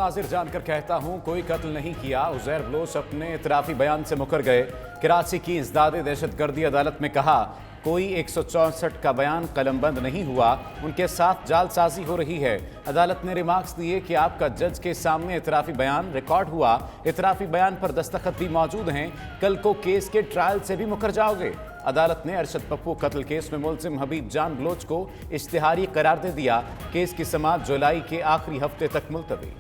मनाजिर जानकर कहता हूँ कोई कत्ल नहीं किया। उज़ैर बलोच अपने इतराफ़ी बयान से मुकर गए। कराची की इंसदादे दहशतगर्दी अदालत में कहा कोई 164 का बयान कलमबंद नहीं हुआ, उनके साथ जालसाजी हो रही है। अदालत ने रिमार्क्स दिए कि आपका जज के सामने इतराफ़ी बयान रिकॉर्ड हुआ, इतराफ़ी बयान पर दस्तखत भी मौजूद हैं, कल को केस के ट्रायल से भी मुकर जाओगे। अदालत ने अरशद पप्पू कत्ल केस में मुलजिम हबीब जान बलोच को इश्तिहारी करार दे दिया। केस की समाअत जुलाई के आखिरी हफ्ते तक मुलतवी।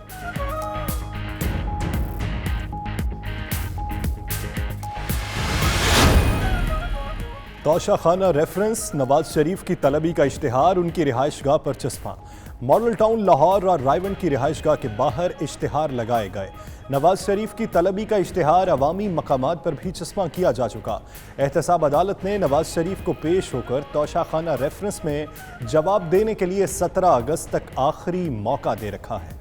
तोशा खाना रेफरेंस, नवाज शरीफ की तलबी का इश्तिहार उनकी रिहाइशगाह पर चस्पा। मॉडल टाउन लाहौर और रायवंड की रिहाइशगाह के बाहर इश्तिहार लगाए गए। नवाज शरीफ की तलबी का इश्तिहार अवामी मकामात पर भी चस्पा किया जा चुका। एहतसाब अदालत ने नवाज शरीफ को पेश होकर तोशा खाना रेफरेंस में जवाब देने के लिए 17 अगस्त तक आखिरी मौका दे रखा है।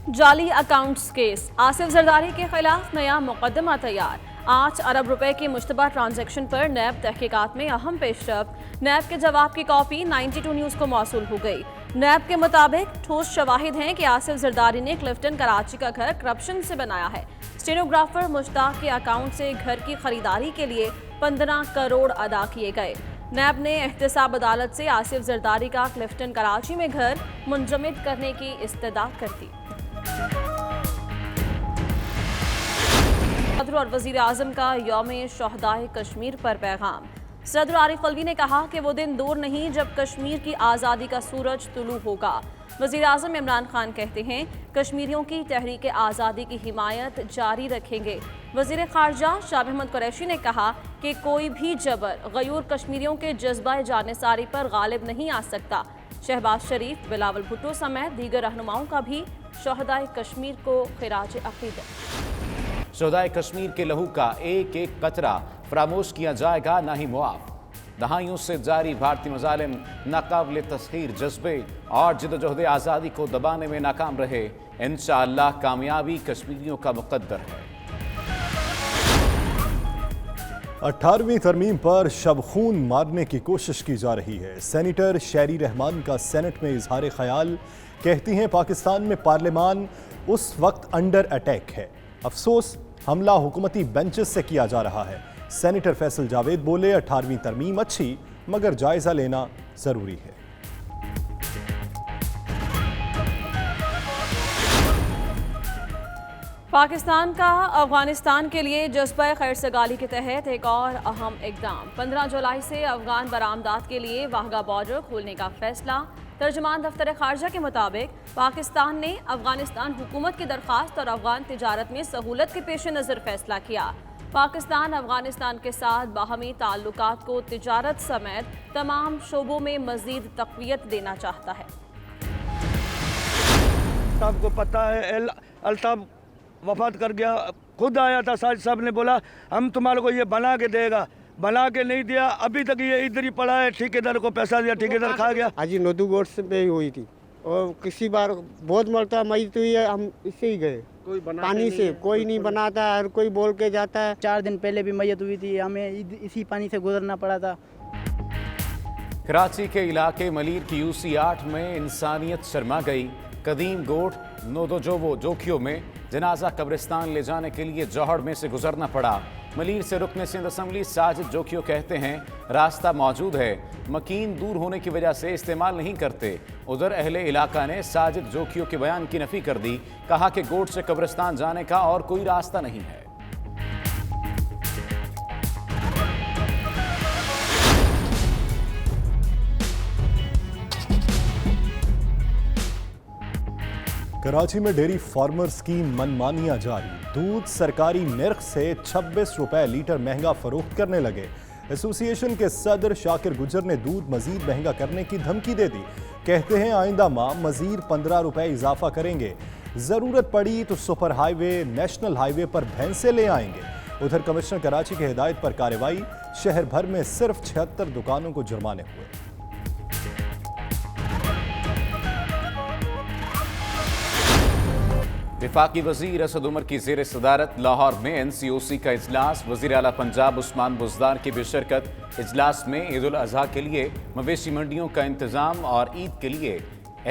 जाली अकाउंट्स केस, आसिफ जरदारी के खिलाफ नया मुकदमा तैयार। 8 अरब रुपए की मुश्तबा ट्रांजैक्शन पर नैब तहकीकात में अहम पेशरफ्त। नैब के जवाब की कॉपी 92 न्यूज़ को मौसूल हो गई। नैब के मुताबिक ठोस शवाहिद हैं कि आसिफ जरदारी ने क्लिफ्टन कराची का घर करप्शन से बनाया है। स्टेनोग्राफर मुश्ताक के अकाउंट से घर की खरीदारी के लिए 15 करोड़ अदा किए गए। नैब ने एहतसाब अदालत से आसिफ जरदारी का क्लिफ्टन कराची में घर मुंजमद करने की इस्तदा कर दी। सदर और वजीर आजम का यौम शोहदाए कश्मीर पर पैगाम। सदर आरिफ अलवी ने कहा कि वो दिन दूर नहीं जब कश्मीर की आज़ादी का सूरज तुलू होगा। वजीर आजम इमरान खान कहते हैं कश्मीरियों की तहरीक आज़ादी की हिमायत जारी रखेंगे। वजीर खारजा शाह महमूद कुरैशी ने कहा कि कोई भी जबर गयूर कश्मीरियों के जज्बा जानिसारी पर गालिब नहीं आ सकता। शहबाज शरीफ, बिलावल भुट्टो समेत दीगर रहनुमाओं का भी शोहदाए कश्मीर को खिराज अक़ीदत। शोहदाए कश्मीर के लहू का एक एक कतरा फरामोश किया जाएगा, ना ही मुआफ। दहाइयों से जारी भारतीय मज़ालिम नाकाबिल तस्खीर जज्बे और जिद्दोजहद आज़ादी को दबाने में नाकाम रहे। इंशाअल्लाह कामयाबी कश्मीरियों का मुक़द्दर है। 18वीं तरमीम पर शब खून मारने की कोशिश की जा रही है। सेनेटर शेरी रहमान का सेनेट में इजहार ख्याल। कहती हैं पाकिस्तान में पार्लियामान उस वक्त अंडर अटैक है। अफसोस हमला हुकूमती बेंचेस से किया जा रहा है। सेनेटर फैसल जावेद बोले 18वीं तरमीम अच्छी मगर जायजा लेना जरूरी है। पाकिस्तान का अफगानिस्तान के लिए जज्बा खैरसगाली के तहत एक और अहम इकदाम। 15 जुलाई से अफगान बरामदात के लिए वाहगा बॉर्डर खोलने का फैसला। तर्जुमान दफ्तर खारजा के मुताबिक पाकिस्तान ने अफगानिस्तान हुकूमत की दरख्वास्त और अफगान तिजारत में सहूलत के पेश नज़र फैसला किया। पाकिस्तान अफगानिस्तान के साथ बाहमी ताल्लुकात को तिजारत समेत तमाम शोबों में मज़ीद तक़वियत देना चाहता है। सबको पता है अल्ताफ वफात कर गया, खुद आया था साजिद साहब ने बोला हम तुम्हारे को ये बना के देगा, बना के नहीं दिया। अभी तक ये इधर ही पड़ा है, ठेकेदार को पैसा दिया, ठेकेदार खा गया। आज नोदू गोट पे ही हुई थी और किसी बार बहुत मरता मई तो ये हम इससे ही गए पानी से। कोई नहीं बनाता, हर कोई बोल के जाता है। 4 दिन पहले भी मैयत हुई थी, हमें इसी पानी से गुजरना पड़ा था। कराची के इलाके मलीर की यूसी 8 में इंसानियत शर्मा गई। कदीम गोट नोदोजोवो जोखियों में जनाजा कब्रिस्तान ले जाने के लिए जौहड़ में से गुजरना पड़ा। मलीर से रुकने सिंध असम्बली साजिद जोखियो कहते हैं रास्ता मौजूद है, मकीन दूर होने की वजह से इस्तेमाल नहीं करते। उधर अहले इलाका ने साजिद जोखियो के बयान की नफी कर दी, कहा कि गोट से कब्रिस्तान जाने का और कोई रास्ता नहीं है। कराची में डेयरी फार्मर्स की मनमानियां जारी। दूध सरकारी नर्ख से 26 रुपए लीटर महंगा फरोख्त करने लगे। एसोसिएशन के सदर शाकिर गुजर ने दूध मजीद महंगा करने की धमकी दे दी। कहते हैं आइंदा माह मजीद 15 रुपए इजाफा करेंगे। जरूरत पड़ी तो सुपर हाईवे, नेशनल हाईवे पर भैंसे ले आएंगे। उधर कमिश्नर कराची की हिदायत पर कार्रवाई। शहर भर में सिर्फ 76 दुकानों को जुर्माने हुए। वफाकी वजीर असद उमर की ज़ेर सदारत लाहौर में NCOC का इजलास। वज़ीर आला पंजाब उस्मान बुज़दार की भी शिरकत। इजलास में ईद उल अज़हा के लिए मवेशी मंडियों का इंतज़ाम और ईद के लिए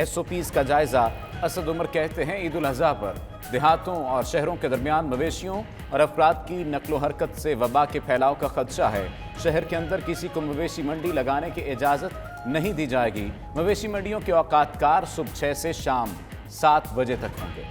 SOPs का जायज़ा। असद उमर कहते हैं ईद उल अज़हा पर देहातों और शहरों के दरमियान मवेशियों और अफराद की नकलो हरकत से वबा के फैलाव का खदशा है। शहर के अंदर किसी को मवेशी मंडी लगाने की इजाज़त नहीं दी जाएगी। मवेशी मंडियों के औकातकार सुबह 6 से शाम 7 बजे तक होंगे।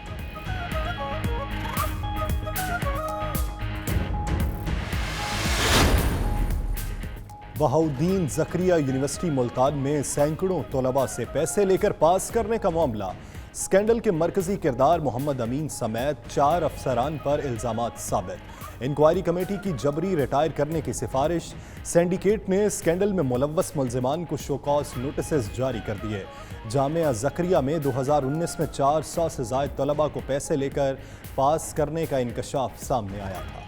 बहाउद्दीन ज़करिया यूनिवर्सिटी मुल्तान में सैकड़ों तलबा से पैसे लेकर पास करने का मामला। स्कैंडल के मरकजी किरदार मोहम्मद अमीन समेत 4 अफसरान पर इल्ज़ामात साबित। इंक्वायरी कमेटी की जबरी रिटायर करने की सिफारिश। सिंडिकेट ने स्कैंडल में मुलव्वस मुल्ज़िमान को शोकॉज नोटिस जारी कर दिए। जामिया ज़करिया में 2019 में 400 से ज़ायद तलबा को पैसे लेकर पास करने का इंकशाफ सामने आया था।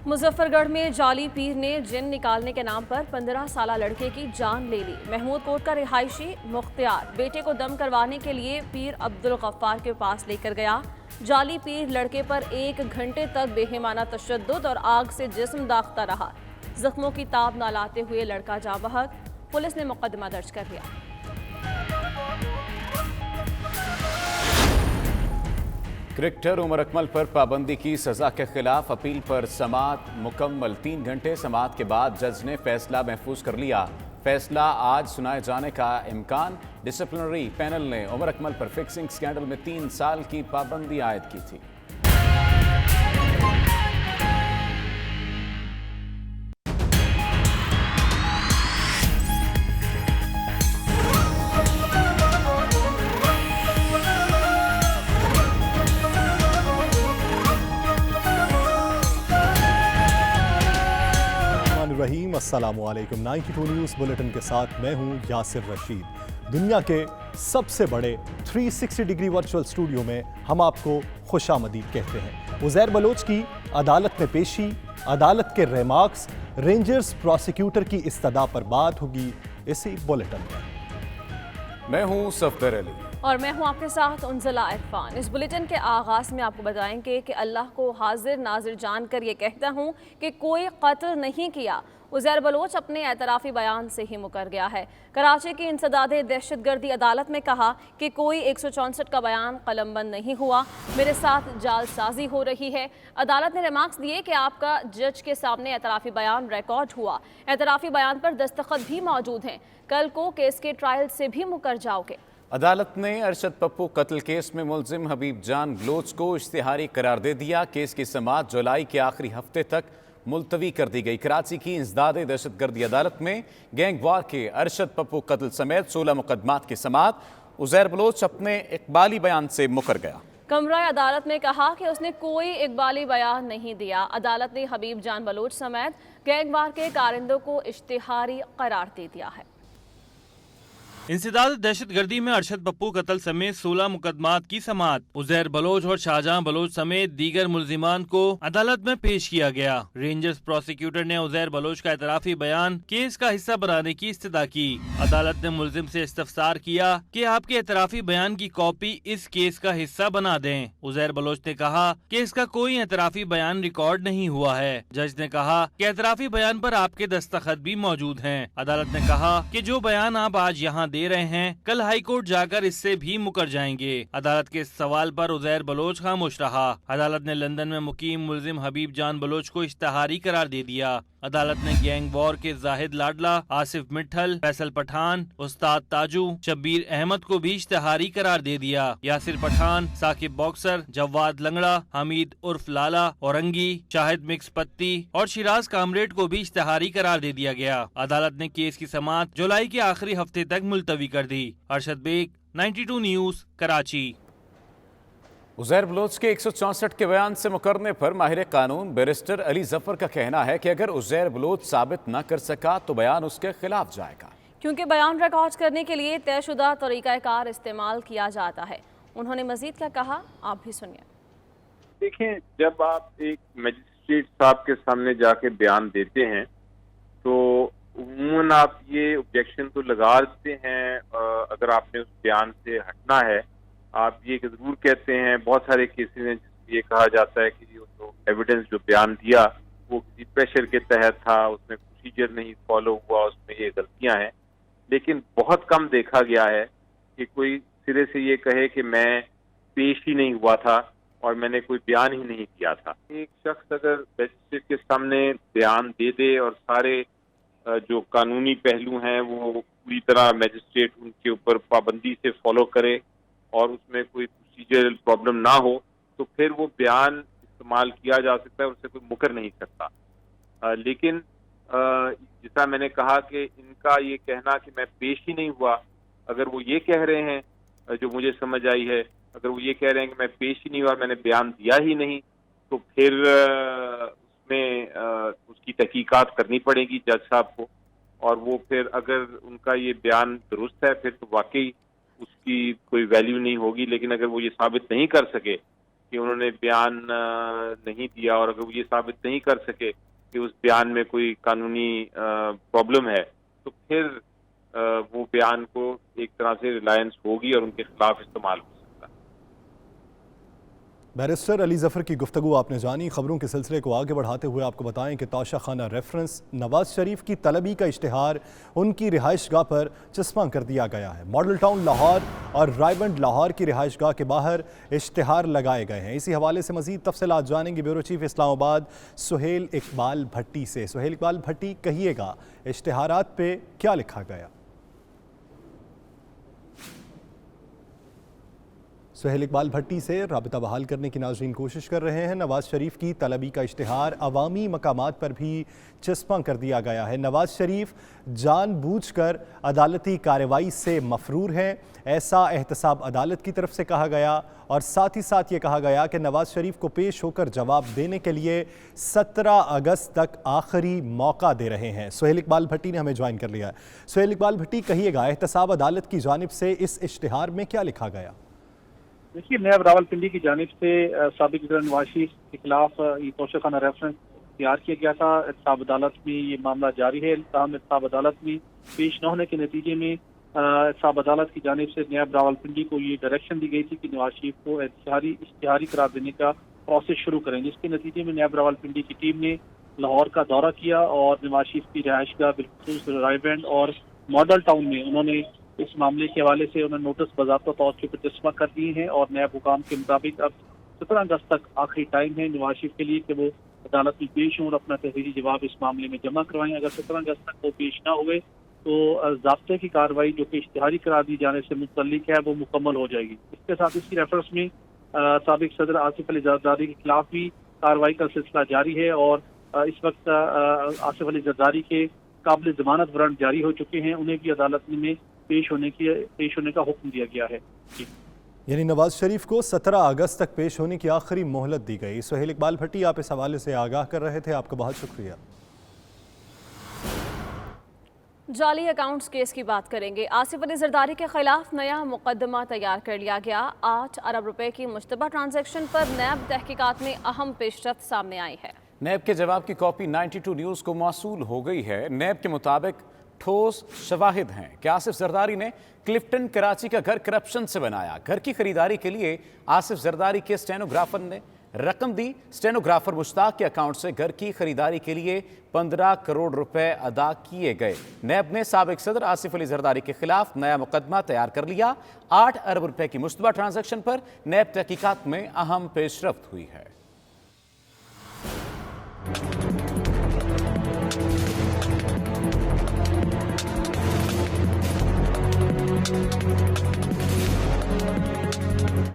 मुजफ्फरगढ़ में जाली पीर ने जिन निकालने के नाम पर 15 साला लड़के की जान ले ली। महमूद कोट का रिहायशी मुख्तियार बेटे को दम करवाने के लिए पीर अब्दुल गफ्फार के पास लेकर गया। जाली पीर लड़के पर 1 घंटे तक बेहिमाना तशद्दुद और आग से जिस्म दागता रहा। जख्मों की ताब न लाते हुए लड़का जाँ बहक। पुलिस ने मुकदमा दर्ज कर लिया। क्रिकेटर उमर अकमल पर पाबंदी की सज़ा के खिलाफ अपील पर समाअत मुकम्मल। 3 घंटे समाअत के बाद जज ने फैसला महफूज कर लिया। फैसला आज सुनाए जाने का इम्कान। डिसिप्लिनरी पैनल ने उमर अकमल पर फिक्सिंग स्कैंडल में 3 साल की पाबंदी आयद की थी। रहीम अस्सलामुअलैकुम। 92 न्यूज़ बुलेटिन के साथ मैं हूं यासिर रशीद। दुनिया के सबसे बड़े 360 डिग्री वर्चुअल स्टूडियो में हम आपको खुशामदीद कहते हैं। उज़ैर बलोच की अदालत में पेशी, अदालत के रेमार्क्स, रेंजर्स प्रोसिक्यूटर की इस्तदा पर बात होगी इसी बुलेटिन में। मैं हूं सफदर अली और मैं हूं आपके साथ उन्ज़ला इरफान। इस बुलेटिन के आगाज़ में आपको बताएंगे कि अल्लाह को हाजिर नाजिर जानकर ये कहता हूं कि कोई कत्ल नहीं किया। उज़ैर बलोच अपने एतराफ़ी बयान से ही मुकर गया है। कराची की इंसदादे दहशतगर्दी अदालत में कहा कि कोई 164 का बयान कलमबंद नहीं हुआ, मेरे साथ जालसाजी हो रही है। अदालत ने रिमार्क्स दिए कि आपका जज के सामने एतराफ़ी बयान रिकॉर्ड हुआ, एतराफ़ी बयान पर दस्तखत भी मौजूद हैं। कल को केस के ट्रायल से भी मुकर जाओगे। अदालत ने अरशद पप्पू कत्ल केस में मुलजिम हबीब जान बलोच को इश्तिहारी करार दे दिया। केस की समाअत जुलाई के आखिरी हफ्ते तक मुलतवी कर दी गई। कराची की इंसदादे दहशतगर्दी अदालत में गैंग वार के अरशद पप्पू कत्ल समेत 16 मुकदमात की समाअत। उज़ैर बलोच अपने इकबाली बयान से मुकर गया। कमरा अदालत ने कहा कि उसने कोई इकबाली बयान नहीं दिया। अदालत ने हबीब जान बलोच समेत गैंग वार के कारिंदों को इश्तिहारी करार दे दिया है। इंसदाद दहशतगर्दी में अरशद पप्पू कत्ल समेत 16 मुकदमात की समाअत। उज़ैर बलोच और शाहजहां बलोच समेत दीगर मुल्जिमान को अदालत में पेश किया गया। रेंजर्स प्रोसिक्यूटर ने उज़ैर बलोच का एतराफ़ी बयान केस का हिस्सा बनाने की इस्तदा की। अदालत ने मुल्जिम से इस्तफसार किया कि आपके एतराफ़ी बयान की कॉपी इस केस का हिस्सा बना दें। उज़ैर बलोच ने कहा कि इसका कोई एतराफ़ी बयान रिकॉर्ड नहीं हुआ है। जज ने कहा कि एतराफ़ी बयान पर आपके दस्तखत भी मौजूद हैं। अदालत ने कहा कि जो बयान आप आज यहाँ दे रहे हैं कल हाई कोर्ट जाकर इससे भी मुकर जाएंगे। अदालत के सवाल पर उज़ैर बलोच खामोश रहा। अदालत ने लंदन में मुकीम मुल्जिम हबीब जान बलोच को इश्तिहारी करार दे दिया। अदालत ने गैंग वॉर के जाहिद लाडला, आसिफ मिठल, फैसल पठान, उस्ताद ताजू, शब्बीर अहमद को भी इश्तिहारी करार दे दिया। यासिर पठान, साकिब बॉक्सर, जवाद लंगड़ा, हमीद उर्फ लाला, औरंगी, शाहिद मिक्स पत्ती और शिराज कामरेड को भी इश्तिहारी करार दे दिया गया। अदालत ने केस की समाअत जुलाई के आखिरी हफ्ते तक मुलतवी कर दी। अरशद बेग, 92 न्यूज़, कराची। उज़ैर बलोच के 164 के बयान से मुकरने पर माहिर कानून बैरिस्टर अली जफर का कहना है कि अगर उज़ैर बलोच साबित न कर सका तो बयान उसके खिलाफ जाएगा, क्योंकि बयान रिकॉर्ड करने के लिए तयशुदा तरीक़ाकार इस्तेमाल किया जाता है। उन्होंने मजीद क्या कहा, आप भी सुनिए। देखें, जब आप एक मजिस्ट्रेट साहब के सामने जाके बयान देते हैं तो عموماً آپ یہ آبجیکشن تو لگا دیتے ہیں اگر آپ نے اس بیان سے ہٹنا ہے. آپ یہ ضرور کہتے ہیں بہت سارے کیسز ہیں جس میں یہ کہا جاتا ہے کہ جو ایویڈنس جو بیان دیا وہ کسی پریشر کے تحت تھا, اس میں پروسیجر نہیں فالو ہوا, اس میں یہ غلطیاں ہیں. لیکن بہت کم دیکھا گیا ہے کہ کوئی سرے سے یہ کہے کہ میں پیش ہی نہیں ہوا تھا اور میں نے کوئی بیان ہی نہیں کیا تھا. ایک شخص اگر میجسٹریٹ کے سامنے بیان دے دے اور سارے جو قانونی پہلو ہیں وہ پوری طرح میجسٹریٹ ان کے اوپر پابندی سے فالو کرے اور اس میں کوئی پروسیجرل پرابلم نہ ہو تو پھر وہ بیان استعمال کیا جا سکتا ہے, اس سے کوئی مکر نہیں سکتا. لیکن جیسا میں نے کہا کہ ان کا یہ کہنا کہ میں پیش ہی نہیں ہوا, اگر وہ یہ کہہ رہے ہیں جو مجھے سمجھ آئی ہے, اگر وہ یہ کہہ رہے ہیں کہ میں پیش ہی نہیں ہوا, میں نے بیان دیا ہی نہیں, تو پھر اس میں اس کی تحقیقات کرنی پڑے گی جج صاحب کو, اور وہ پھر اگر ان کا یہ بیان درست ہے پھر تو واقعی اس کی کوئی ویلیو نہیں ہوگی. لیکن اگر وہ یہ ثابت نہیں کر سکے کہ انہوں نے بیان نہیں دیا, اور اگر وہ یہ ثابت نہیں کر سکے کہ اس بیان میں کوئی قانونی پرابلم ہے, تو پھر وہ بیان کو ایک طرح سے ریلائنس ہوگی اور ان کے خلاف استعمال ہو سکتا ہے. بیرسٹر علی ظفر کی گفتگو آپ نے جانی. خبروں کے سلسلے کو آگے بڑھاتے ہوئے آپ کو بتائیں کہ تاشا خانہ ریفرنس نواز شریف کی طلبی کا اشتہار ان کی رہائش گاہ پر چسپاں کر دیا گیا ہے. ماڈل ٹاؤن لاہور اور رائبنڈ لاہور کی رہائش گاہ کے باہر اشتہار لگائے گئے ہیں. اسی حوالے سے مزید تفصیلات جانیں گے بیورو چیف اسلام آباد سہیل اقبال بھٹی سے. سہیل اقبال بھٹی, کہیے گا اشتہارات پہ کیا لکھا گیا؟ سہیل اقبال بھٹی سے رابطہ بحال کرنے کی ناظرین کوشش کر رہے ہیں. نواز شریف کی طلبی کا اشتہار عوامی مقامات پر بھی چسپاں کر دیا گیا ہے. نواز شریف جان بوجھ کر عدالتی کارروائی سے مفرور ہیں, ایسا احتساب عدالت کی طرف سے کہا گیا, اور ساتھ ہی ساتھ یہ کہا گیا کہ نواز شریف کو پیش ہو کر جواب دینے کے لیے 17 اگست تک آخری موقع دے رہے ہیں. سہیل اقبال بھٹی نے ہمیں جوائن کر لیا ہے. سہیل اقبال بھٹی, کہیے گا احتساب عدالت کی جانب سے اس اشتہار میں کیا لکھا گیا؟ دیکھیے, نیب راولپنڈی کی جانب سے سابق صدر نواز شریف کے خلاف یہ توشہ خانہ ریفرنس تیار کیا گیا تھا. احتساب عدالت میں یہ معاملہ جاری ہے. تاہم احتساب عدالت میں پیش نہ ہونے کے نتیجے میں احتساب عدالت کی جانب سے نیب راولپنڈی کو یہ ڈائریکشن دی گئی تھی کہ نواز شریف کو اشتہاری قرار دینے کا پروسیس شروع کریں. جس کے نتیجے میں نیب راولپنڈی کی ٹیم نے لاہور کا دورہ کیا اور نواز شریف کی رہائش گاہ بالخصوص رائبنڈ اور ماڈل ٹاؤن میں انہوں نے اس معاملے کے حوالے سے انہوں نے نوٹس باضابطہ طور کے اوپر چسپاں کر دیے ہیں. اور نیب حکام کے مطابق اب 17 اگست تک آخری ٹائم ہے نواز شریف کے لیے کہ وہ عدالت میں پیش ہوں اور اپنا تحریری جواب اس معاملے میں جمع کروائیں. اگر 17 اگست تک وہ پیش نہ ہوئے تو ضابطے کی کارروائی جو کہ اشتہاری قرار دی جانے سے متعلق ہے وہ مکمل ہو جائے گی. اس کے ساتھ اسی ریفرنس میں سابق صدر آصف علی زرداری کے خلاف بھی کارروائی کا سلسلہ جاری ہے, اور اس وقت آصف علی زرداری کے قابل ضمانت وارنٹ جاری ہو چکے ہیں. انہیں بھی عدالت میں پیش ہونے کا حکم دیا گیا ہے. یعنی نواز شریف کو 17 اگست تک پیش ہونے کی آخری مہلت دی گئی. سہیل اقبال بھٹی, آپ اس حوالے سے آگاہ کر رہے تھے, آپ کا بہت شکریہ. جعلی اکاؤنٹس کیس کی بات کریں گے. آصف علی زرداری کے خلاف نیا مقدمہ تیار کر لیا گیا. 8 ارب روپے کی مشتبہ ٹرانزیکشن پر نیب تحقیقات میں اہم پیش رفت سامنے آئی ہے. نیب کے جواب کی کاپی 92 نیوز کو موصول ہو گئی ہے. نیب کے مطابق ٹھوس شواہد ہیں کہ آصف زرداری نے کلفٹن کراچی کا گھر کرپشن سے بنایا. گھر کی خریداری کے لیے آصف زرداری کے اسٹینوگرافر نے رقم دی. اسٹینوگرافر مشتاق کے اکاؤنٹ سے گھر کی خریداری کے لیے 15 کروڑ روپے ادا کیے گئے. نیب نے سابق صدر آصف علی زرداری کے خلاف نیا مقدمہ تیار کر لیا. 8 ارب روپے کی مشتبہ ٹرانزیکشن پر نیب تحقیقات میں اہم پیش رفت ہوئی ہے.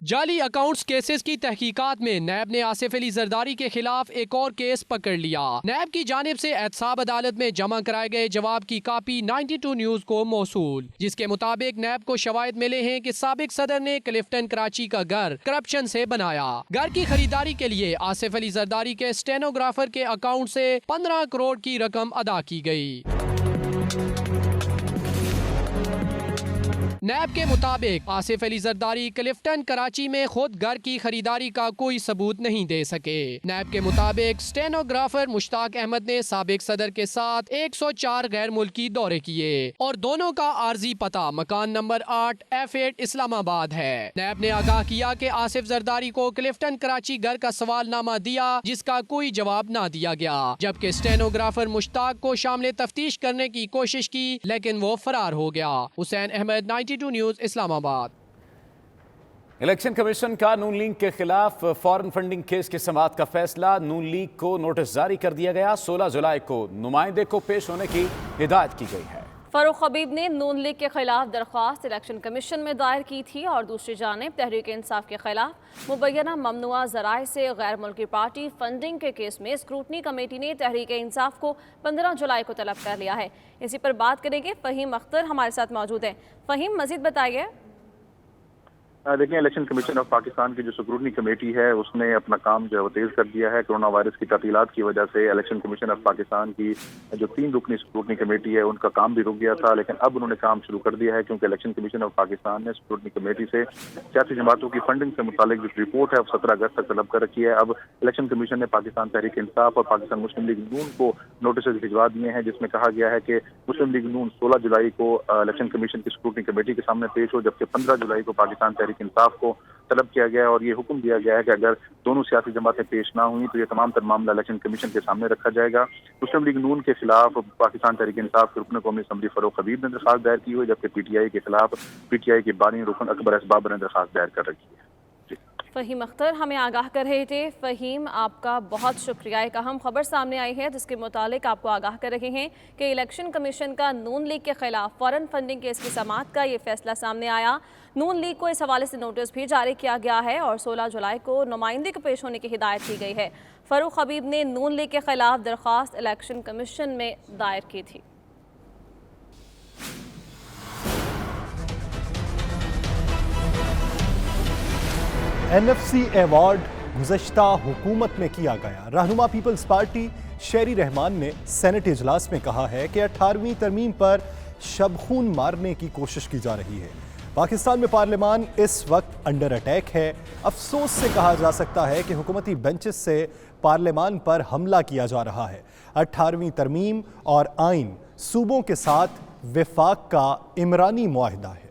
جعلی اکاؤنٹس کیسز کی تحقیقات میں نیب نے آصف علی زرداری کے خلاف ایک اور کیس پکڑ لیا. نیب کی جانب سے احتساب عدالت میں جمع کرائے گئے جواب کی کاپی 92 نیوز کو موصول, جس کے مطابق نیب کو شواہد ملے ہیں کہ سابق صدر نے کلفٹن کراچی کا گھر کرپشن سے بنایا. گھر کی خریداری کے لیے آصف علی زرداری کے اسٹینوگرافر کے اکاؤنٹ سے 15 کروڑ کی رقم ادا کی گئی. नैब के मुताबिक आसिफ अली जरदारी क्लिफ्टन कराची में खुद घर की खरीदारी का कोई सबूत नहीं दे सके। नैब के मुताबिक स्टेनोग्राफर मुश्ताक अहमद ने साबिक सदर के साथ 104 गैर मुल्की दौरे किए और दोनों का आर्जी पता मकान नंबर 8 F8 इस्लामाबाद है। नैब ने आगाह किया कि आसिफ जरदारी को क्लिफ्टन कराची घर का सवालनामा दिया जिसका कोई जवाब ना दिया गया, जबकि स्टेनोग्राफर मुश्ताक को शामिल तफ्तीश करने की कोशिश की लेकिन वो फरार हो गया। Hussain Ahmed, 92 news, Islamabad. Election commission का नून लीग के खिलाफ फॉरेन फंडिंग केस की समाअत का फैसला। नून लीग को नोटिस जारी कर दिया गया। 16 जुलाई को नुमाइंदे को पेश होने की हिदायत की गई है। फरूख हबीब ने नून लीग के खिलाफ दरख्वास्त इलेक्शन कमीशन में दायर की थी और दूसरी जानिब तहरीक इंसाफ के खिलाफ मुबैना ममनुआ ज़राए से गैर मुल्की पार्टी फंडिंग के केस में स्क्रूटनी कमेटी ने तहरीक इंसाफ को 15 जुलाई को तलब कर लिया है। इसी पर बात करेंगे, फ़हीम अख्तर हमारे साथ मौजूद हैं। फ़हीम, मज़ीद बताइए। देखिए, इलेक्शन कमीशन ऑफ पाकिस्तान की जो स्क्रूटनी कमेटी है उसने अपना काम जो है वो तेज कर दिया है। कोरोना वायरस की तफसीलात की वजह से इलेक्शन कमीशन ऑफ पाकिस्तान की जो 3 रुकनी स्क्रूटनी कमेटी है उनका काम भी रुक गया था, लेकिन अब उन्होंने काम शुरू कर दिया है क्योंकि इलेक्शन कमीशन ऑफ पाकिस्तान ने स्क्रूटनी कमेटी से सियासी जमातों की फंडिंग से मुतालिक जो रिपोर्ट है 17 अगस्त तक तलब कर रखी है। अब इलेक्शन कमीशन ने पाकिस्तान तहरीक इंसाफ और पाकिस्तान मुस्लिम लीग नून को नोटिस भिजवा दिए हैं जिसमें कहा गया है कि मुस्लिम लीग नून 16 जुलाई को इलेक्शन कमीशन की स्क्रूटनी कमेटी के सामने पेश हो, जबकि 15 जुलाई को पाकिस्तान तहरीक इंसाफ को तलब किया गया है और ये हुक्म दिया गया है कि अगर दोनों सियासी जमातें पेश ना हुई तो ये तमाम तर मामला इलेक्शन कमीशन के सामने रखा जाएगा। मुस्लिम लीग नून के खिलाफ पाकिस्तान तहरीक इंसाफ के रुकन कौमी असम्बली फरूख हबीब ने दरखास्त दायर की हुई, जबकि PTI के खिलाफ PTI के बानी रुकन अकबर असबाब ने दरखास्त दायर कर रखी है। फ़हीम अख्तर हमें आगाह कर रहे थे। फ़हीम, आपका बहुत शुक्रिया। एक अहम खबर सामने आई है जिसके मुतालिक आपको आगाह कर रहे हैं कि इलेक्शन कमीशन का नून लीग के खिलाफ फॉरेन फंडिंग केस की समाअत का ये फैसला सामने आया। नून लीग को इस हवाले से नोटिस भी जारी किया गया है और 16 जुलाई को नुमाइंदे को पेश होने की हिदायत की गई है। फरूख हबीब ने नून लीग के खिलाफ दरख्वास्त इलेक्शन कमीशन में दायर की थी। NFC अवार्ड गुज़श्ता हुकूमत में किया गया। रहनुमा पीपल्स पार्टी शेरी रहमान ने सेनेट इजलास में कहा है कि 18वीं तरमीम पर शबखून मारने की कोशिश की जा रही है। पाकिस्तान में पार्लियामान इस वक्त अंडर अटैक है। अफसोस से कहा जा सकता है कि हुकूमती बेंचेस से पार्लियामान पर हमला किया जा रहा है। 18वीं तरमीम और आइन सूबों के साथ विफाक का इमरानी मुआहिदा है।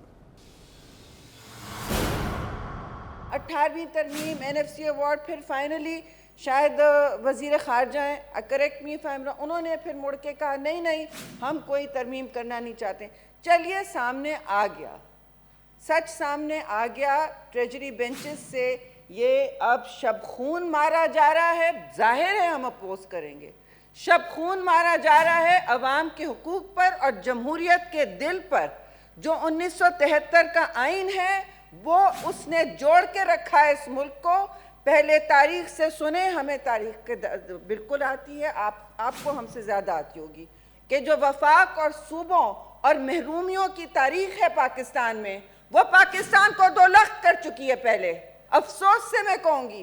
18वीं तरमीम NFC अवार्ड फिर फाइनली शायद वज़ीर ख़ारजा हैं, correct me if I am wrong, उन्होंने फिर मुड़ के कहा नहीं नहीं हम कोई तरमीम करना नहीं चाहते। चलिए, सामने आ गया, सच सामने आ गया। ट्रेजरी बेंचेस से ये अब शबखून मारा जा रहा है। जाहिर है हम अपोज करेंगे। शबखून मारा जा रहा है अवाम के हुकूक पर और जमहूरियत के दिल पर। जो 1973 का आइन है वो उसने जोड़ के रखा है इस मुल्क को। पहले तारीख से सुने, हमें तारीख के बिल्कुल आती है, आपको हमसे ज़्यादा आती होगी, कि जो वफाक और सूबों और महरूमियों की तारीख है पाकिस्तान में, वो पाकिस्तान को दोलख कर चुकी है। पहले अफसोस से मैं कहूँगी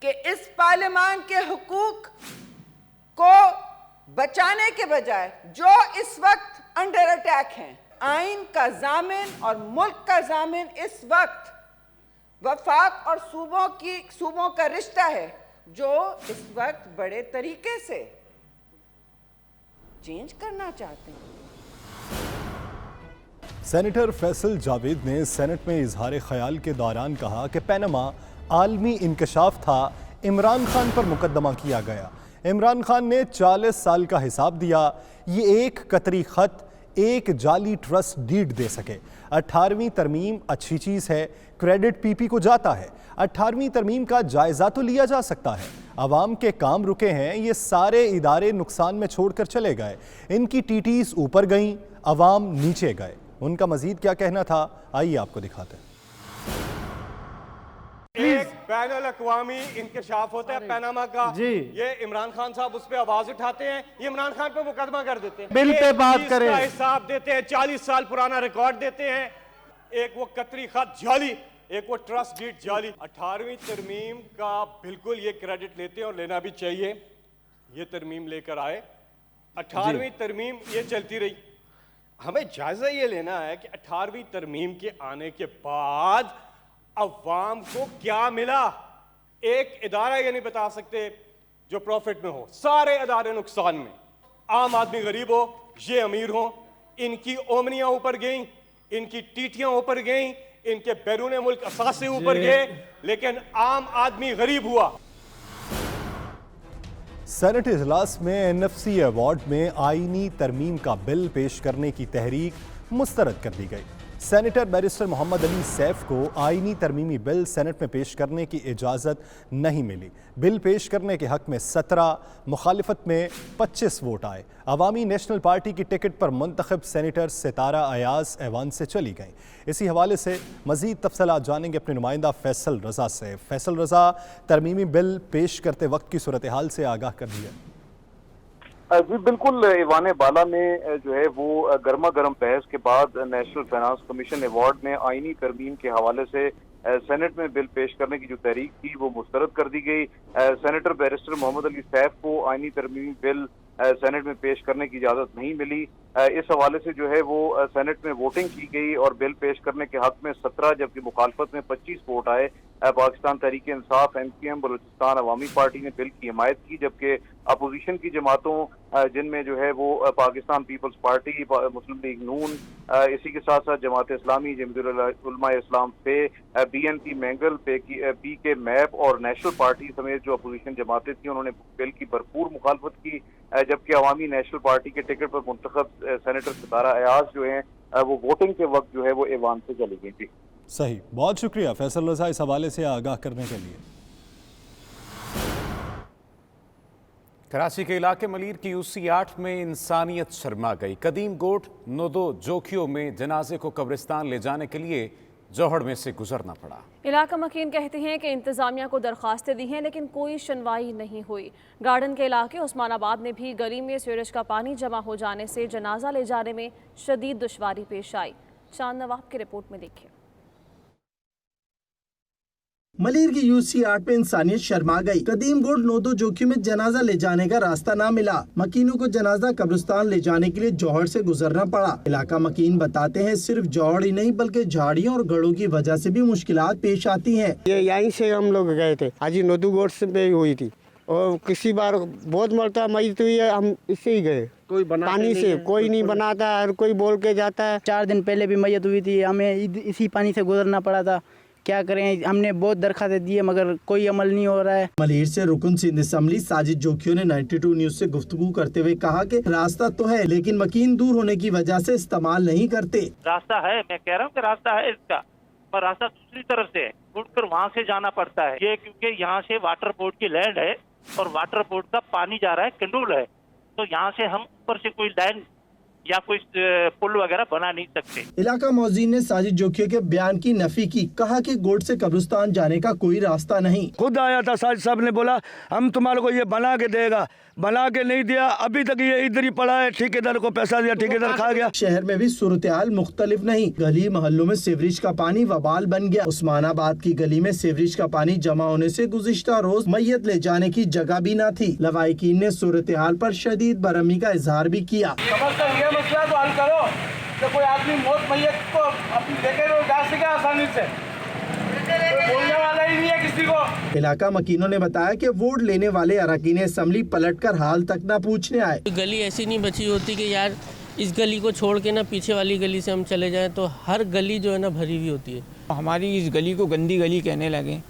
कि इस पार्लियामान के हुकूक को बचाने के बजाय जो इस वक्त अंडर अटैक हैं, आइन का जामिन और मुल्क का जामिन इस वक्त वफाक और सूबों का रिश्ता है, जो इस वक्त बड़े तरीके से चेंज करना चाहते हैं। सेनेटर फैसल जावेद ने सेनेट में इजहार ख्याल के दौरान कहा कि पैनमा आलमी इंकशाफ था, इमरान खान पर मुकदमा किया गया। इमरान खान ने 40 साल का हिसाब दिया। ये एक कतरी खत एक जाली ट्रस्ट डीड दे सके। 18वीं तरमीम अच्छी चीज़ है, क्रेडिट PP को जाता है। 18वीं तरमीम का जायज़ा तो लिया जा सकता है। अवाम के काम रुके हैं, ये सारे इदारे नुकसान में छोड़कर चले गए। इनकी TTs ऊपर गईं, अवाम नीचे गए। उनका मजीद क्या कहना था, आइए आपको दिखाते हैं। एक बैनुल अक़वामी इंकशाफ होता है पैनामा का जी। ये इमरान खान साहब उस पर आवाज उठाते हैं, ये इमरान खान पे मुकदमा कर देते हैं, बिल पे बात करें, हिसाब देते हैं, 40 साल पुराना रिकॉर्ड देते हैं। एक वो कतरी खत जाली, एक वो ट्रस्ट डीड जाली। 18वीं तरमीम का बिल्कुल ये क्रेडिट लेते हैं और लेना भी चाहिए। ये तरमीम लेकर आए, 18वीं तरमीम ये चलती रही, हमें जायजा ये लेना है कि 18वीं तरमीम के आने के बाद अवाम को क्या मिला। एक इदारा ये नहीं बता सकते जो प्रॉफिट में हो, सारे इदारे नुकसान में। आम आदमी गरीब हो, ये अमीर हो, इनकी ओमनियां ऊपर गई, इनकी टीटियां ऊपर गई, इनके बैरून मुल्क असासे ऊपर गए, लेकिन आम आदमी गरीब हुआ। सेनेट इजलास में एनएफसी अवार्ड में आईनी तरमीम का बिल पेश करने की तहरीक मुस्तरद कर दी गई। सेनेटर बैरिस्टर मोहम्मद अली सैफ को आईनी तरमीमी बिल सेनेट में पेश करने की इजाज़त नहीं मिली। बिल पेश करने के हक में 17, मुखालिफत में 25 वोट आए। अवामी नेशनल पार्टी की टिकट पर मुंतखब सेनेटर सितारा अयाज ऐवान से चली गईं। इसी हवाले से मज़ीद तफसीलात जानेंगे अपने नुमाइंदा फैसल रज़ा से। फैसल रज़ा, तरमीमी बिल पेश करते वक्त की सूरत हाल से आगाह कर दिया। जी बिल्कुल, ईवान बाला में जो है वो गर्मा गर्म बहस के बाद नेशनल फाइनेंस कमीशन अवार्ड में आईनी तरमीम के हवाले से सेनेट में बिल पेश करने की जो तहरीक थी वो मुस्तरद कर दी गई। सेनेटर बैरिस्टर मोहम्मद अली सैफ को आईनी तरमीमी बिल सेनेट में पेश करने की इजाज़त नहीं मिली। इस हवाले से जो है वो सेनेट में वोटिंग की गई और बिल पेश करने के हक में 17 जबकि मुखालफत में 25 वोट आए। पाकिस्तान तहरीक इंसाफ, MQM, बलूचिस्तान अवामी पार्टी ने बिल की हिमायत की, जबकि अपोजिशन की जमातों जिनमें जो है वो पाकिस्तान पीपल्स पार्टी, मुस्लिम लीग नून, इसी के साथ साथ जमात इस्लामी, जमीयत उलमा इस्लाम पे, BNP मैंगल, PK मैप और नेशनल पार्टी समेत जो अपोजिशन जमातें थी उन्होंने बिल की भरपूर मुखालफत की, जबकि अवामी नेशनल पार्टी के टिकट पर मुंतखब सेनेटर सितारा अयाज जो हैं वो वोटिंग के वक्त जो है वो ऐवान से चली गई थी। सही, बहुत शुक्रिया फैसल रज़ा इस हवाले से आगाह करने के लिए। कराची के इलाके मलीर की UC 8 में इंसानियत शर्मा गई। कदीम गोट नोदो जोखियों में जनाजे को कब्रिस्तान ले जाने के लिए जौहड़ में से गुजरना पड़ा। इलाका मकीन कहते हैं कि इंतजामिया को दरख्वास्तें दी हैं लेकिन कोई सुनवाई नहीं हुई। गार्डन के इलाके उस्मानाबाद में भी गली में सीवरेज का पानी जमा हो जाने से जनाजा ले जाने में शदीद दुश्वारी पेश आई। चांद नवाब की रिपोर्ट में देखिए। मलीर की UC 8 में इंसानियत शर्मा गई। कदीम गोट नोदो जोखियों में जनाजा ले जाने का रास्ता ना मिला। मकीनों को जनाजा कब्रिस्तान ले जाने के लिए जौहड़ से गुजरना पड़ा। इलाका मकीन बताते हैं सिर्फ जौहड़ ही नहीं बल्कि झाड़ियों और गढ़ों की वजह से भी मुश्किलात पेश आती हैं। ये यहीं से हम लोग गए थे, आज नोदो गोट से हुई थी और किसी बार बहुत मरता मई तो ये हम इससे ही गए। कोई पानी से कोई नहीं बनाता, हर कोई बोल के जाता है। 4 दिन पहले भी मैयत हुई थी, हमें इसी पानी से गुजरना पड़ा था। क्या करें, हमने बहुत दरखास्तें दी है मगर कोई अमल नहीं हो रहा है। मलीर से रुकन सिंध असम्बली साजिद जोखियों ने 92 न्यूज से गुफ्तगू करते हुए कहा कि रास्ता तो है लेकिन मकीन दूर होने की वजह से इस्तेमाल नहीं करते। रास्ता है, मैं कह रहा हूँ कि रास्ता है इसका, पर रास्ता दूसरी तरफ से है, उठकर वहाँ से जाना पड़ता है। ये क्योंकि यहाँ से वाटर बोर्ड की लैंड है और वाटर बोर्ड का पानी जा रहा है, कंडोल है, तो यहाँ से हम ऊपर से कोई लाइन या कोई पुल वगैरह बना नहीं सकते। इलाका मौजीन ने साजिद जोखिया के बयान की नफी की, कहा कि गोट से कब्रिस्तान जाने का कोई रास्ता नहीं। खुद आया था साजिद साहब ने बोला हम तुम्हारे को ये बना के देगा, बना के नहीं दिया, अभी तक ये इधर ही पड़ा है, ठेकेदार को पैसा दिया, ठेकेदार खा गया। शहर में भी सूरत हाल मुख्तलिफ नहीं, गली मोहल्लों में सीवरेज का पानी वबाल बन गया। उस्मानाबाद की गली में सीवरेज का पानी जमा होने से गुज़िश्ता रोज मैयत ले जाने की जगह भी न थी। लवाइकीन ने सूरत हाल पर शदीद बरहमी का इजहार भी किया। ये मसला तो हल करो तो कोई आदमी मौत मैयत को अपनी लेकर जा सके आसानी से, बोलने वाला ही नहीं है किसी को। इलाका मकीनों ने बताया कि वोट लेने वाले अरकान असेंबली पलटकर हाल तक न पूछने आए। गली ऐसी नहीं बची होती कि यार इस गली को छोड़ के ना पीछे वाली गली से हम चले जाएं, तो हर गली जो है ना भरी हुई होती है। हमारी इस गली को गंदी गली कहने लगे,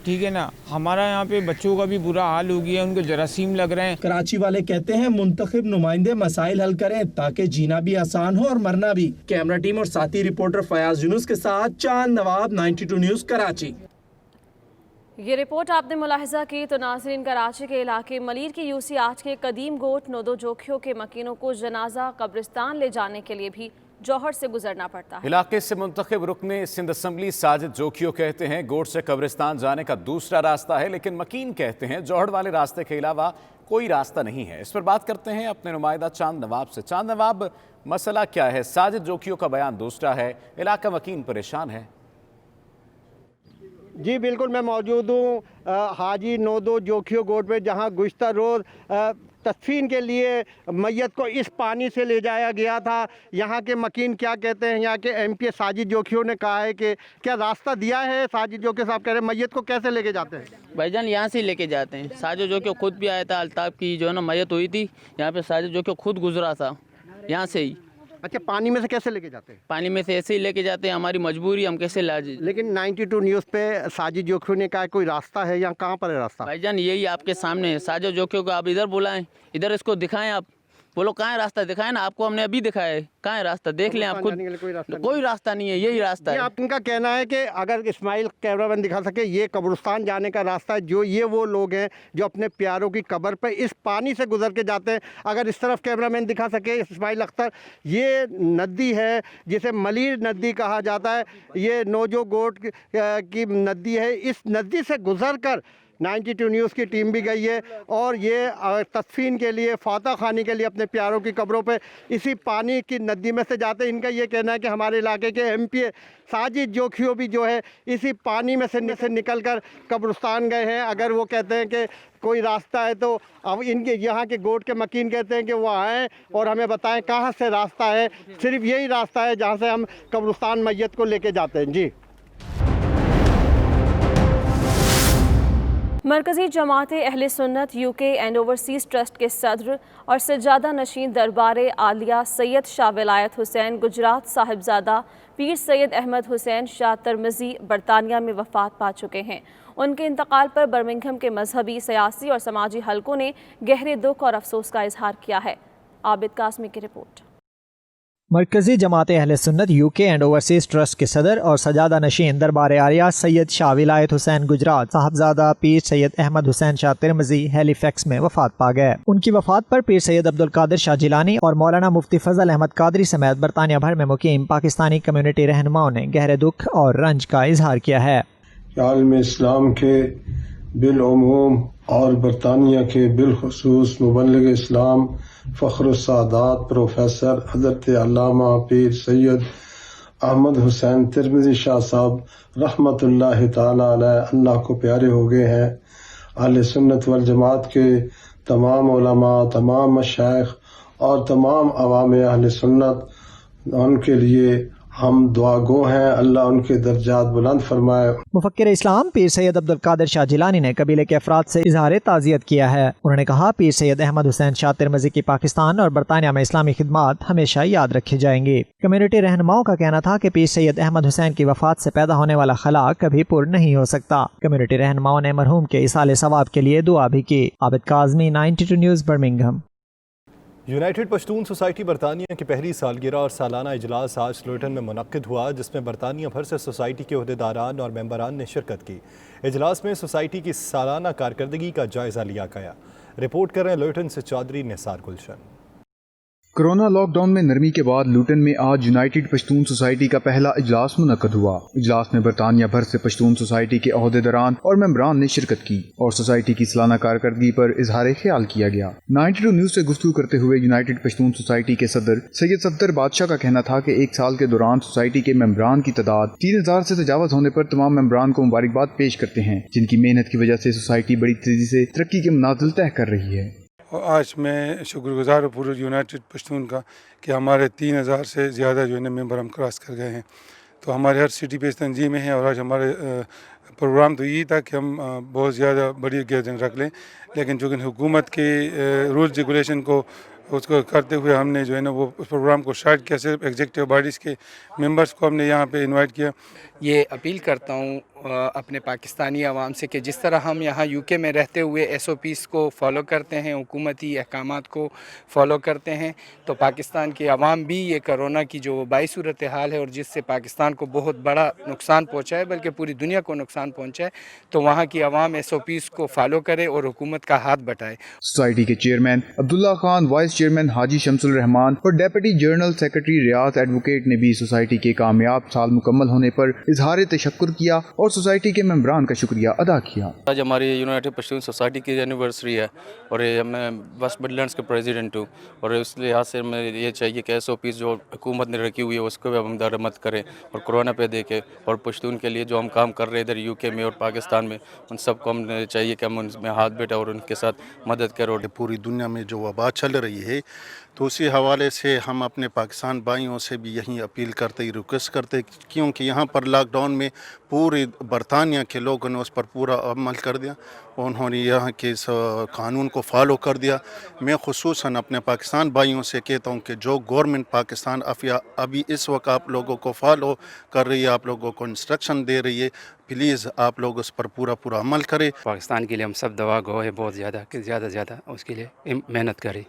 ठीक है ना। हमारा यहाँ पे बच्चों का भी बुरा हाल हो गया, उनको जरासीम लग रहे हैं। कराची वाले कहते हैं मुंतखब नुमाइंदे मसाइल हल करें ताकि जीना भी आसान हो और मरना भी। कैमरा टीम और साथी रिपोर्टर फयाज यूनुस के साथ चांद नवाब, 92 न्यूज कराची। ये रिपोर्ट आपने मुलाहिजा की तो नाज़रीन, कराची के इलाके मलीर की UC 8 के कदीम गोट नोदो जोखियों के मकीनों को जनाजा कब्रिस्तान ले जाने के लिए भी जौहड़ से गुजरना पड़ता है। इलाके से मुंतखब रुकने सिंध असम्बली साजिद जोखियो कहते हैं गोट से कब्रिस्तान जाने का दूसरा रास्ता है, लेकिन मकीन कहते हैं जौहड़ वाले रास्ते के अलावा कोई रास्ता नहीं है। इस पर बात करते हैं अपने नुमाइंदा चांद नवाब से। चांद नवाब, मसला क्या है? साजिद जोखियो का बयान दूसरा है, इलाका मकीन परेशान है। जी बिल्कुल, मैं मौजूद हूँ हाजी नोदो जोखियो गोट पे, जहाँ गुज़श्ता रोज़ तदफीन के लिए मैयत को इस पानी से ले जाया गया था। यहाँ के मकीन क्या कहते हैं, यहाँ के MP साजिद जोखियों ने कहा है कि क्या रास्ता दिया है? साजिद जोखी साहब कह रहे हैं मैयत को कैसे लेके जाते हैं? भाईजान यहाँ से ही लेके जाते हैं। साजिद जोखी खुद भी आया था, अल्ताफ की जो है ना मैयत हुई थी, यहाँ पे साजिद जोखी खुद गुजरा था यहाँ से ही। अच्छा, पानी में से कैसे लेके जाते हैं? पानी में से ऐसे ही लेके जाते हैं, हमारी मजबूरी, हम कैसे ला। लेकिन 92 न्यूज़ पे साजिद जोखी ने कहा कोई रास्ता है, यहाँ कहाँ पर है रास्ता? भाईजान यही आपके सामने है। साजिद जोखी को आप इधर बुलाएं, इधर इसको दिखाएं, आप बोलो कहाँ है रास्ता, दिखाएं ना। आपको हमने अभी दिखाया है, कहाँ है रास्ता, देख लें आप खुद। कोई रास्ता नहीं है, यही रास्ता है। आप इनका कहना है कि अगर इस्माइल कैमरामैन दिखा सके, ये कब्रिस्तान जाने का रास्ता है, जो ये वो लोग हैं जो अपने प्यारों की कब्र पे इस पानी से गुजर के जाते हैं। अगर इस तरफ कैमरामैन दिखा सके इस्माइल अख्तर, ये नदी है जिसे मलीर नदी कहा जाता है, ये नोजो गोट की नदी है। इस नदी से गुजर कर 92 न्यूज़ की टीम भी गई है और ये तदफीन के लिए, फातह खानी के लिए अपने प्यारों की कब्रों पे इसी पानी की नदी में से जाते हैं। इनका ये कहना है कि हमारे इलाके के MP साजिद जोखियो भी जो है इसी पानी में से निकल कर कब्रिस्तान गए हैं। अगर वो कहते हैं कि कोई रास्ता है तो अब इनके यहाँ के गोट के मकीन कहते हैं कि वो आएँ और हमें बताएं कहाँ से रास्ता है। सिर्फ यही रास्ता है जहाँ से हम कब्रिस्तान मैयत को लेके जाते हैं। जी। मरकज़ी जमात अहले सुन्नत UK एंड ओवरसीज़ ट्रस्ट के सदर और सज्जादा नशीन दरबार आलिया सैयद शाह विलायत हुसैन गुजरात साहिबजादा पीर सैयद अहमद हुसैन शाह तरमज़ी बरतानिया में वफ़ात पा चुके हैं। उनके इंतकाल पर बर्मिंघम के मजहबी, सियासी और समाजी हलकों ने गहरे दुख और अफसोस का इजहार किया है। आबिद कासमी की रिपोर्ट। मरकज़ी जमात अहले सुन्नत UK एंड ओवरसीज़ ट्रस्ट के सदर और सजादा नशीन दरबार आलिया सैयद शाह विलायत हुसैन गुजरात साहबजादा पीर सैयद अहमद हुसैन शाह तिरमिज़ी हैलीफैक्स में वफात पा गए। उनकी वफात पर पीर सैयद अब्दुल कादिर शाह जिलानी और मौलाना मुफ्ती फजल अहमद कादरी समेत बरतानिया भर में मुकीम पाकिस्तानी कम्युनिटी रहनुमाओं ने गहरे दुख और रंज का इजहार किया है। आलम इस्लाम के बिलउमूम और बरतानिया के बिलखुसूस मुबल्लिग इस्लाम फ़ख्र सादात प्रोफेसर हज़रत अल्लामा पीर सैयद अहमद हुसैन तिरमिज़ी शाह साहब रहमतुल्लाह ताला अलैह अल्लाह को प्यारे हो गए हैं। अहले सुन्नत वल जमात के तमाम उलमा, तमाम मशाइख और तमाम अवाम अहले सुन्नत उनके लिए हम दुआगो हैं, अल्लाह उनके दर्जात बुलंद फरमाए। मुफक्किर इस्लाम पीर सैयद अब्दुल कादिर शाह जिलानी ने कबीले के अफराद से इजहार ताज़ियत किया है। उन्होंने कहा पीर सैयद अहमद हुसैन शाह तिरमिज़ी की पाकिस्तान और बरतानिया में इस्लामी खिदमात हमेशा याद रखी जाएंगी। कम्युनिटी रहनुमाओं का कहना था कि पीर सैयद अहमद हुसैन की वफात से पैदा होने वाला खला कभी पूर्ण नहीं हो सकता। कम्युनिटी रहनुमाओं ने मरहूम के इसाले सवाब के लिए दुआ भी की। Abid Kazmi, 92 news, Birmingham. United Pashtun society बरतानिया की पहली सालगिरह और सालाना इजलास आज लुटन में मुनक्किद हुआ, जिसमें बरतानिया भर से सोसाइटी के ओहदेदारान और मेंबरान ने शिरकत की। इजलास में सोसाइटी की सालाना कारकर्दगी का जायजा लिया गया। रिपोर्ट कर रहे हैं लुटन से चौधरी निसार गुलशन। कोरोना लॉकडाउन में नरमी के बाद लुटन में आज यूनाइटेड पश्तून सोसाइटी का पहला इजलास मुनक्कद हुआ। इजलास में बरतानिया भर से पश्तून सोसाइटी के ओहदेदारान और मेंबरान ने शिरकत की और सोसाइटी की सालाना कारकर्दगी पर इजहार ख्याल किया गया। 92 न्यूज़ से गुफ्तगू करते हुए यूनाइटेड पश्तून सोसाइटी के सदर सैयद सफदर बादशाह का कहना था कि एक साल के दौरान सोसाइटी के मेंबरान की तादाद 3000 से तजावज़ होने पर तमाम मेंबरान को मुबारकबाद पेश करते हैं, जिनकी मेहनत की वजह से सोसाइटी बड़ी तेजी से तरक्की के मनाजिल तय कर रही है। और आज मैं शुक्रगुजार हूँ पूरे यूनाइटेड पश्तून का कि हमारे 3000 से ज़्यादा जो है ना मेंबर हम क्रॉस कर गए हैं। तो हमारे हर सिटी पे तंजीमें हैं और आज हमारे प्रोग्राम तो यही था कि हम बहुत ज़्यादा बड़ी गैदरिंग रख लें, लेकिन चूँकि हुकूमत के रूल्स रेगुलेशन को उसको करते हुए हमने जो है ना वो उस प्रोग्राम को स्टार्ट किया। सिर्फ एग्जीक्यूटिव बॉडीज़ के मेंबर्स को हमने यहाँ पे इनवाइट किया। ये अपील करता हूँ अपने पाकिस्तानी आवाम से कि जिस तरह हम यहाँ UK में रहते हुए SOPs को फॉलो करते हैं, हुकूमती अहकामात को फॉलो करते हैं, तो पाकिस्तान की आवाम भी ये कोरोना की जो वबाई सूरत हाल है और जिससे पाकिस्तान को बहुत बड़ा नुकसान पहुँचा है, बल्कि पूरी दुनिया को नुकसान पहुँचा है, तो वहाँ की आवाम SOPs को फॉलो करे और हुकूमत का हाथ बटाए। सोसाइटी के chairman Abdullah Khan, vice chairman Haji Shamsul Rahman और deputy general secretary Riyaz advocate ने भी सोसाइटी के कामयाब साल मुकम्मल होने पर इजहार तशक्कुर किया और اور سوسائٹی کے ممبران کا شکریہ ادا کیا۔ آج ہماری یونائٹڈ پشتون سوسائٹی کی اینیورسری ہے اور میں ویسٹ مڈلینڈس کے پریزیڈنٹ ہوں، اور اس لحاظ سے میں یہ چاہیے کہ SOPs جو حکومت نے رکھی ہوئی ہے اس کو بھی ہم درآمد کریں اور کورونا پہ دیکھیں، اور پشتون کے لیے جو ہم کام کر رہے ہیں ادھر UK میں اور پاکستان میں، ان سب کو ہم چاہیے کہ ہم ان میں ہاتھ بیٹھیں اور ان کے ساتھ مدد کریں۔ پوری دنیا میں جو وبا چل رہی ہے تو اسی حوالے سے ہم اپنے پاکستان بھائیوں سے بھی یہی اپیل کرتے ریکویسٹ کرتے، کیونکہ یہاں پر لاک ڈاؤن میں پوری برطانیہ کے لوگوں نے اس پر پورا عمل کر دیا، انہوں نے یہاں کے قانون کو فالو کر دیا۔ میں خصوصاً اپنے پاکستان بھائیوں سے کہتا ہوں کہ جو گورنمنٹ پاکستان ابھی اس وقت آپ لوگوں کو فالو کر رہی ہے، آپ لوگوں کو انسٹرکشن دے رہی ہے، پلیز آپ لوگ اس پر پورا عمل کریں۔ پاکستان کے لیے ہم سب دعا گو ہے بہت زیادہ کہ زیادہ سے زیادہ اس کے لیے محنت کریں،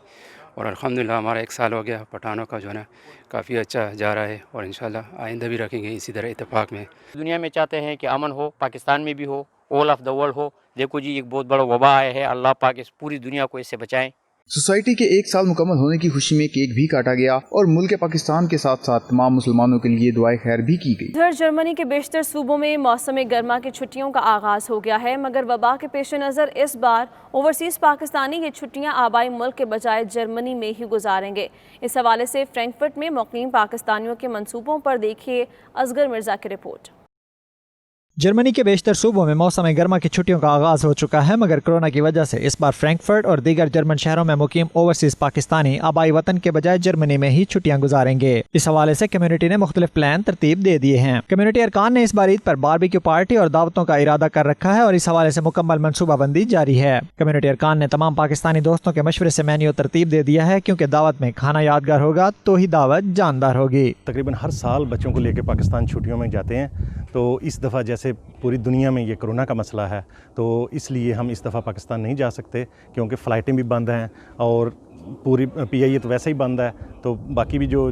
اور الحمدللہ ہمارا 1 سال ہو گیا پٹھانوں کا جو ہے نا کافی اچھا جا رہا ہے، اور انشاءاللہ آئندہ بھی رکھیں گے اسی طرح اتفاق میں۔ دنیا میں چاہتے ہیں کہ امن ہو، پاکستان میں بھی ہو، آل آف دا ورلڈ ہو۔ دیکھو جی ایک بہت بڑا وبا آیا ہے، اللہ پاک اس پوری دنیا کو اس سے بچائیں۔ سوسائٹی کے 1 سال مکمل ہونے کی خوشی میں کیک بھی کاٹا گیا اور ملک پاکستان کے ساتھ ساتھ تمام مسلمانوں کے لیے دعائے خیر بھی کی گئی۔ ادھر جرمنی کے بیشتر صوبوں میں موسم گرما کی چھٹیوں کا آغاز ہو گیا ہے، مگر وبا کے پیش نظر اس بار اوورسیز پاکستانی یہ چھٹیاں آبائی ملک کے بجائے جرمنی میں ہی گزاریں گے۔ اس حوالے سے فرینکفرٹ میں مقیم پاکستانیوں کے منصوبوں پر دیکھیے اصغر مرزا کی رپورٹ۔ جرمنی کے بیشتر صوبوں میں موسم گرما کی چھٹیوں کا آغاز ہو چکا ہے، مگر کورونا کی وجہ سے اس بار فرینکفرٹ اور دیگر جرمن شہروں میں مقیم اوورسیز پاکستانی آبائی وطن کے بجائے جرمنی میں ہی چھٹیاں گزاریں گے۔ اس حوالے سے کمیونٹی نے مختلف پلان ترتیب دے دیے ہیں۔ کمیونٹی ارکان نے اس بار عید پر باربیکیو پارٹی اور دعوتوں کا ارادہ کر رکھا ہے اور اس حوالے سے مکمل منصوبہ بندی جاری ہے۔ کمیونٹی ارکان نے تمام پاکستانی دوستوں کے مشورے سے مینیو ترتیب دے دیا ہے، کیونکہ دعوت میں کھانا یادگار ہوگا تو ہی دعوت جاندار ہوگی۔ تقریباً ہر سال بچوں کو لے کے پاکستان چھٹیوں میں جاتے ہیں، تو اس دفعہ جیسے پوری دنیا میں یہ کرونا کا مسئلہ ہے تو اس لیے ہم اس دفعہ پاکستان نہیں جا سکتے، کیونکہ فلائٹیں بھی بند ہیں اور پوری PIA تو ویسے ہی بند ہے، تو باقی بھی جو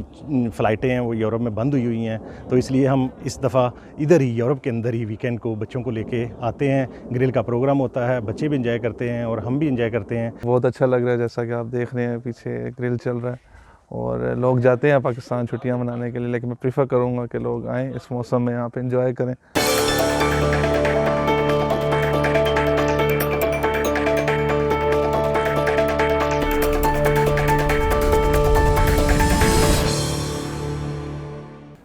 فلائٹیں ہیں وہ یورپ میں بند ہوئی ہیں، تو اس لیے ہم اس دفعہ ادھر ہی یورپ کے اندر ہی ویکینڈ کو بچوں کو لے کے آتے ہیں۔ گرل کا پروگرام ہوتا ہے، بچے بھی انجوائے کرتے ہیں اور ہم بھی انجوائے کرتے ہیں۔ بہت اچھا لگ رہا ہے، جیسا کہ آپ دیکھ رہے ہیں پیچھے گرل چل رہا ہے اور لوگ جاتے ہیں پاکستان چھٹیاں منانے کے لیے، لیکن میں پریفر کروں گا کہ لوگ آئیں اس موسم میں، یہاں پہ انجوائے کریں۔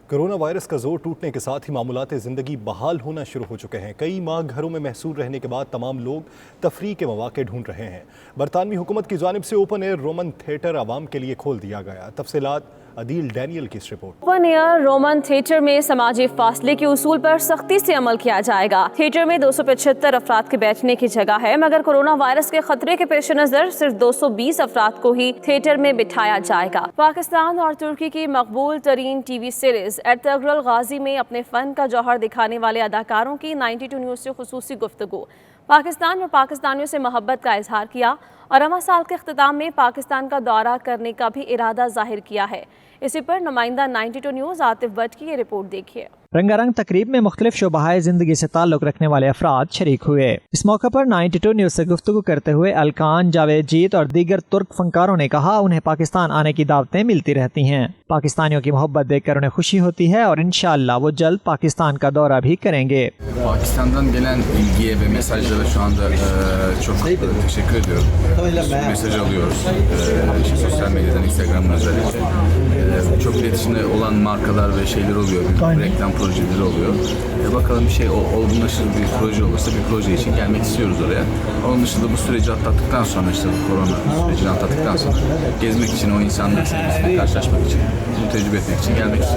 کرونا وائرس کا زور ٹوٹنے کے ساتھ ہی معمولات زندگی بحال ہونا شروع ہو چکے ہیں۔ کئی ماہ گھروں میں محصور رہنے کے بعد تمام لوگ تفریح کے مواقع ڈھونڈ رہے ہیں۔ برطانوی حکومت کی جانب سے اوپن ایئر رومن تھیٹر عوام کے لیے کھول دیا گیا۔ تفصیلات عدیل ڈینیل کی اس report. Open air Roman theatre میں سماجی فاصلے کے اصول پر سختی سے عمل کیا جائے گا۔ تھیٹر میں 275 افراد کے بیٹھنے کی جگہ ہے، مگر کورونا وائرس کے خطرے کے پیش نظر صرف 220 افراد کو ہی تھیٹر میں بٹھایا جائے گا۔ پاکستان اور ترکی کی مقبول ترین T V series Ertugrul Ghazi میں اپنے فن کا جوہر دکھانے والے اداکاروں کی 92 نیوز سے خصوصی گفتگو۔ پاکستان اور پاکستانیوں سے محبت کا اظہار کیا اور رواں سال کے اختتام میں پاکستان کا دورہ کرنے کا بھی ارادہ ظاہر کیا ہے۔ اسی پر نمائندہ 92 نیوز عاطف بٹ کی یہ رپورٹ دیکھیے۔ رنگا رنگ تقریب میں مختلف شعبۂ زندگی سے تعلق رکھنے والے افراد شریک ہوئے۔ اس موقع پر 92 نیوز سے گفتگو کرتے ہوئے الکان، جاوید جیت اور دیگر ترک فنکاروں نے کہا انہیں پاکستان آنے کی دعوتیں ملتی رہتی ہیں۔ پاکستانیوں کی محبت دیکھ کر انہیں خوشی ہوتی ہے اور انشاءاللہ وہ جلد پاکستان کا دورہ بھی کریں گے۔ Pakistan'dan gelen ilgiye ve mesajlara şu anda çok teşekkür ediyorum. Mesaj alıyoruz. Sosyal medyadan, Instagram'dan özellikle. Çok iletişimde olan markalar ve şeyler oluyor. Reklam projeleri oluyor. Bakalım bir şey olgunlaşır bir proje olursa bir proje için gelmek istiyoruz oraya. Onun dışında bu süreci atlattıktan sonra işte bu korona sürecini atlattıktan sonra gezmek için o insanlar sevgisini karşılaşmak için, bunu tecrübe etmek için gelmek istiyoruz.